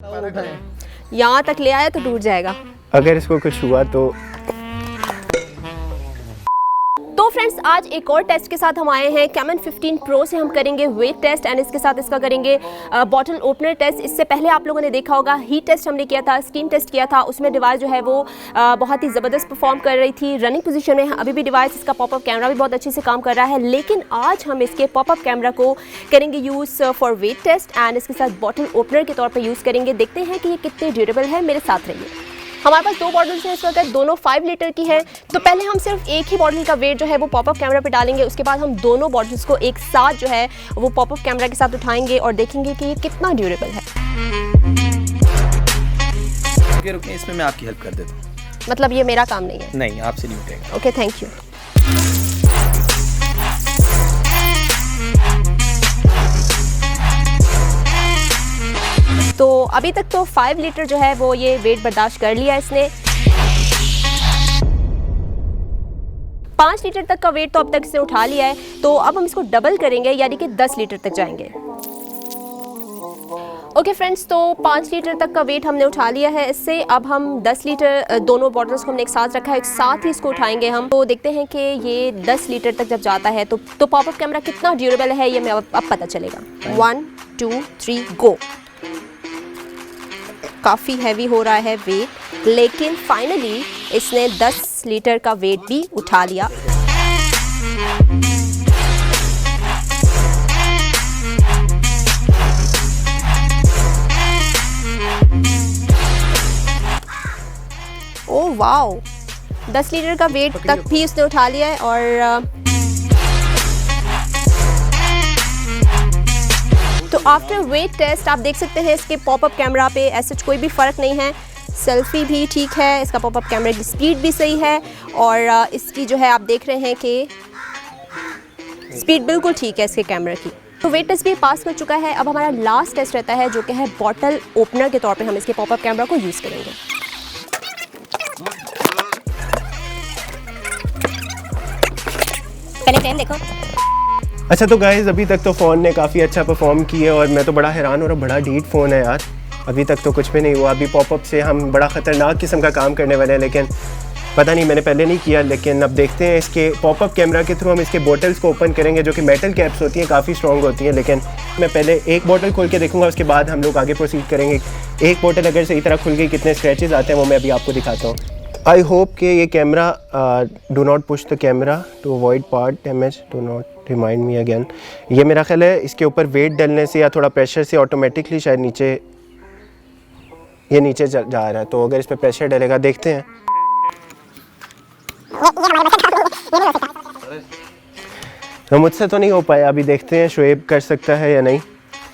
यहाँ तक ले आया तो टूट जाएगा। अगर इसको कुछ हुआ तो फ्रेंड्स आज एक और टेस्ट के साथ हम आए हैं। कैमन 15 प्रो से हम करेंगे वेट टेस्ट एंड इसके साथ इसका करेंगे बॉटल ओपनर टेस्ट। इससे पहले आप लोगों ने देखा होगा हीट टेस्ट हमने किया था, स्टीम टेस्ट किया था। उसमें डिवाइस जो है वो बहुत ही ज़बरदस्त परफॉर्म कर रही थी, रनिंग पोजीशन में। अभी भी डिवाइस इसका पॉपअप कैमरा भी बहुत अच्छे से काम कर रहा है। लेकिन आज हम इसके पॉपअप कैमरा को करेंगे use for wet test and इसके साथ बॉटल ओपनर के तौर पर यूज़ करेंगे। देखते हैं कि ये कितने ड्यूरेबल है। मेरे साथ रहिए। हमारे पास दो बॉटल्स हैं इस वक्त, दोनों 5 लीटर की है। तो पहले हम सिर्फ एक ही बॉटल का वेट जो है वो पॉपअप कैमरा पे डालेंगे। उसके बाद हम दोनों बॉटल्स को एक साथ जो है वो पॉपअप कैमरा के साथ उठाएंगे और देखेंगे कि ये कितना ड्यूरेबल है। रुकिए, इसमें मैं आपकी हेल्प कर देता हूँ। मतलब ये मेरा काम नहीं है? नहीं, आपसे नहीं उठेगा। Okay, thank you. तो अभी तक तो 5 लीटर जो है वो ये वेट बर्दाश्त कर लिया इसने। 5 लीटर तक का वेट तो अब तक इसने उठा लिया है। तो अब हम इसको डबल करेंगे, यानी कि 10 लीटर तक जाएंगे। ओके फ्रेंड्स, तो 5 लीटर तक का वेट हमने उठा लिया है इससे। अब हम 10 लीटर दोनों बॉटल्स को हमने एक साथ रखा है, एक साथ ही इसको उठाएंगे हम। तो देखते हैं कि ये 10 लीटर तक जब जाता है तो पॉपअप कैमरा कितना ड्यूरेबल है ये हमें अब पता चलेगा। 1 2 3 गो। काफ़ी हैवी हो रहा है वेट, लेकिन फाइनली इसने 10 लीटर का वेट भी उठा लिया। ओह वाओ, 10 लीटर का वेट तक भी उसने उठा लिया है। और तो आफ्टर वेट टेस्ट आप देख सकते हैं इसके पॉपअप कैमरा पे ऐसा कोई भी फ़र्क नहीं है। सेल्फी भी ठीक है, इसका पॉपअप कैमरा की स्पीड भी सही है और इसकी जो है आप देख रहे हैं कि स्पीड बिल्कुल ठीक है इसके कैमरे की। तो वेट टेस्ट भी पास कर चुका है। अब हमारा लास्ट टेस्ट रहता है जो कि है बॉटल ओपनर के तौर पे हम इसके पॉपअप कैमरा को यूज़ करेंगे। पहले फ्रेम देखो। अच्छा, तो गाइज़ अभी तक तो फ़ोन ने काफ़ी अच्छा परफॉर्म किया और मैं तो बड़ा हैरान हो रहा हूँ। बड़ा डीट फ़ोन है यार, अभी तक तो कुछ भी नहीं हुआ। अभी पॉपअप से हम बड़ा ख़तरनाक किस्म का काम करने वाले हैं, लेकिन पता नहीं, मैंने पहले नहीं किया। लेकिन अब देखते हैं, इसके पॉपअप कैमरा के थ्रू हम इसके बॉटल्स को ओपन करेंगे जो कि मेटल कैप्स होती हैं, काफ़ी स्ट्रॉन्ग होती हैं। लेकिन मैं पहले एक बॉटल खोल के देखूँगा, उसके बाद हम लोग आगे प्रोसीड करेंगे। एक बॉटल अगर सही तरह खुल गई, कितने स्क्रैचेस आते हैं वो मैं अभी आपको दिखाता हूँ। आई होप कि ये camera do not push the camera to avoid part damage, do not remind me again. ये मेरा ख्याल है इसके ऊपर वेट डलने से या थोड़ा प्रेशर से ऑटोमेटिकली शायद नीचे जा रहा है। तो अगर इस पर प्रेशर डलेगा, देखते हैं। तो मुझसे तो नहीं हो पाया, अभी देखते हैं शुएब कर सकता है या नहीं।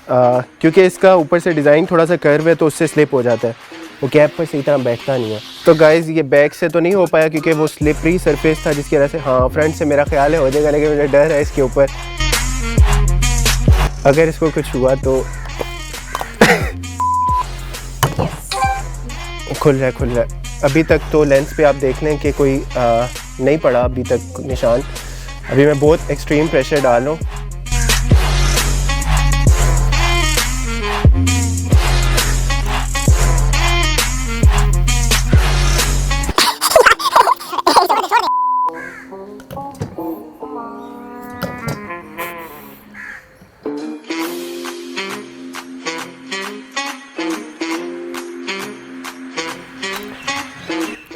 क्योंकि इसका ऊपर से डिज़ाइन थोड़ा सा कर्व है तो उससे स्लिप हो जाता है, वो कैप पर सही तरह बैठता नहीं है। तो गाइज़ ये बैक से तो नहीं हो पाया क्योंकि वो स्लिपरी सरफेस था जिसकी वजह से। हाँ, फ्रंट से मेरा ख्याल है हो जाएगा, लेकिन मुझे डर है इसके ऊपर अगर इसको कुछ हुआ तो। खुल रहा है। अभी तक तो लेंस पे आप देख लें कि कोई नहीं पड़ा अभी तक निशान। अभी मैं बहुत एक्सट्रीम प्रेशर डाल रहा हूँ।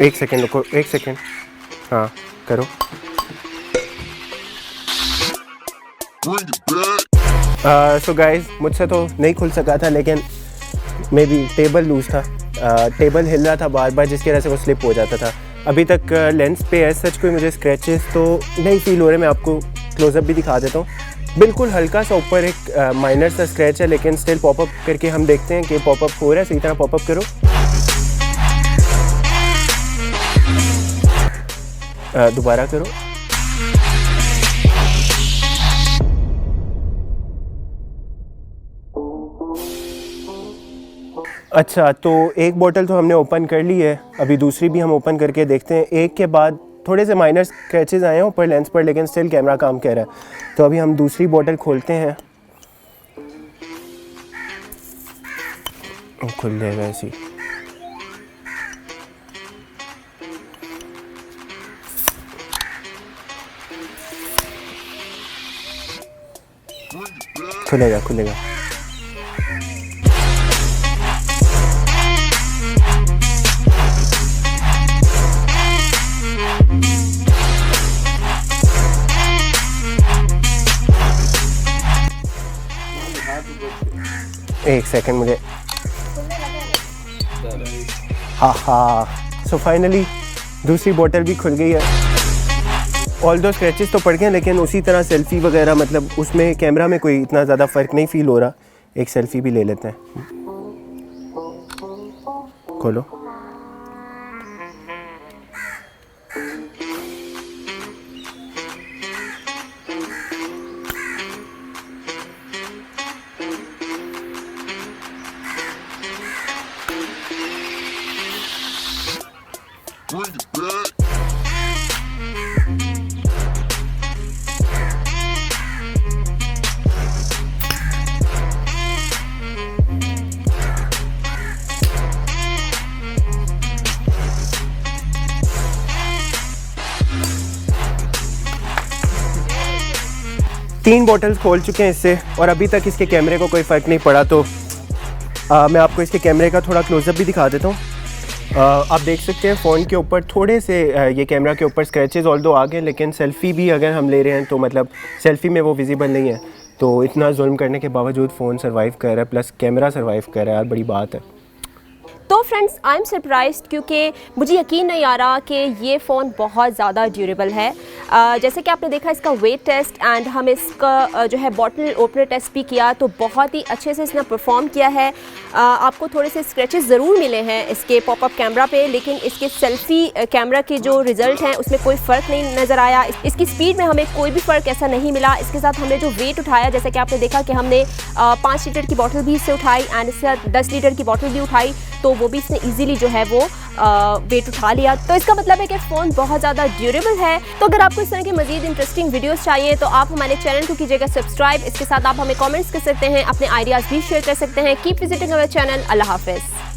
एक सेकेंड रुको, एक सेकेंड। हाँ करो। सो गाइज मुझसे तो नहीं खुल सका था, लेकिन मे बी टेबल लूज था। टेबल हिल रहा था बार बार जिसकी वजह से वो स्लिप हो जाता था। अभी तक लेंस पे एज सच कोई मुझे स्क्रैचेस तो नहीं फील हो रहे। मैं आपको क्लोजअप भी दिखा देता हूँ। बिल्कुल हल्का सा ऊपर एक माइनर सा स्क्रैच है, लेकिन स्टिल पॉपअप करके हम देखते हैं कि पॉपअप हो रहा है। सही तरह पॉपअप करो। दोबारा करो। अच्छा, तो एक बोतल तो हमने ओपन कर ली है, अभी दूसरी भी हम ओपन करके देखते हैं। एक के बाद थोड़े से माइनर स्क्रैचेस आए हैं ऊपर लेंस पर, लेकिन स्टिल कैमरा काम कर रहा है। तो अभी हम दूसरी बोतल खोलते हैं। खुल जाएगा ऐसी। खुलेगा खुलेगा। एक सेकंड मुझे। हाँ सो फाइनली दूसरी बोतल भी खुल गई है। ऑल दो स्क्रैचेस तो पड़ गए लेकिन उसी तरह सेल्फ़ी वगैरह मतलब उसमें कैमरा में कोई इतना ज़्यादा फ़र्क नहीं फ़ील हो रहा। एक सेल्फ़ी भी ले लेते हैं। खोलो। तीन बॉटल्स खोल चुके हैं इससे और अभी तक इसके कैमरे को कोई फ़र्क नहीं पड़ा। तो मैं आपको इसके कैमरे का थोड़ा क्लोज़अप भी दिखा देता हूँ। आप देख सकते हैं फ़ोन के ऊपर थोड़े से ये कैमरा के ऊपर स्क्रैचेस ऑल दो आ गए लेकिन सेल्फ़ी भी अगर हम ले रहे हैं तो मतलब सेल्फ़ी में वो विजिबल नहीं है। तो इतना जुल्म करने के बावजूद फ़ोन सर्वाइव कर रहा है प्लस कैमरा सर्वाइव कर रहा है यार, बड़ी बात है। तो फ्रेंड्स आई एम सरप्राइज्ड क्योंकि मुझे यकीन नहीं आ रहा कि ये फ़ोन बहुत ज़्यादा ड्यूरेबल है। जैसे कि आपने देखा इसका वेट टेस्ट एंड हम इसका जो है बॉटल ओपनर टेस्ट भी किया तो बहुत ही अच्छे से इसने परफॉर्म किया है। आपको थोड़े से स्क्रैचेस ज़रूर मिले हैं इसके पॉपअप कैमरा पे लेकिन इसके सेल्फ़ी कैमरा के जो रिज़ल्ट हैं उसमें कोई फ़र्क नहीं नज़र आया। इसकी स्पीड में हमें कोई भी फ़र्क ऐसा नहीं मिला। इसके साथ हमने जो वेट उठाया जैसे कि आपने देखा कि हमने 5 लीटर की बॉटल भी इससे उठाई एंड इससे 10 लीटर की बॉटल भी उठाई तो वो भी इसने इजीली जो है वो वेट उठा लिया। तो इसका मतलब है कि फ़ोन बहुत ज़्यादा ड्यूरेबल है। तो अगर आपको इस तरह की मज़ीद इंटरेस्टिंग वीडियोस चाहिए तो आप हमारे चैनल को कीजिएगा सब्सक्राइब। इसके साथ आप हमें कमेंट्स कर सकते हैं, अपने आइडियाज़ भी शेयर कर सकते हैं। Keep visiting our channel. Allah हाफ़िज़।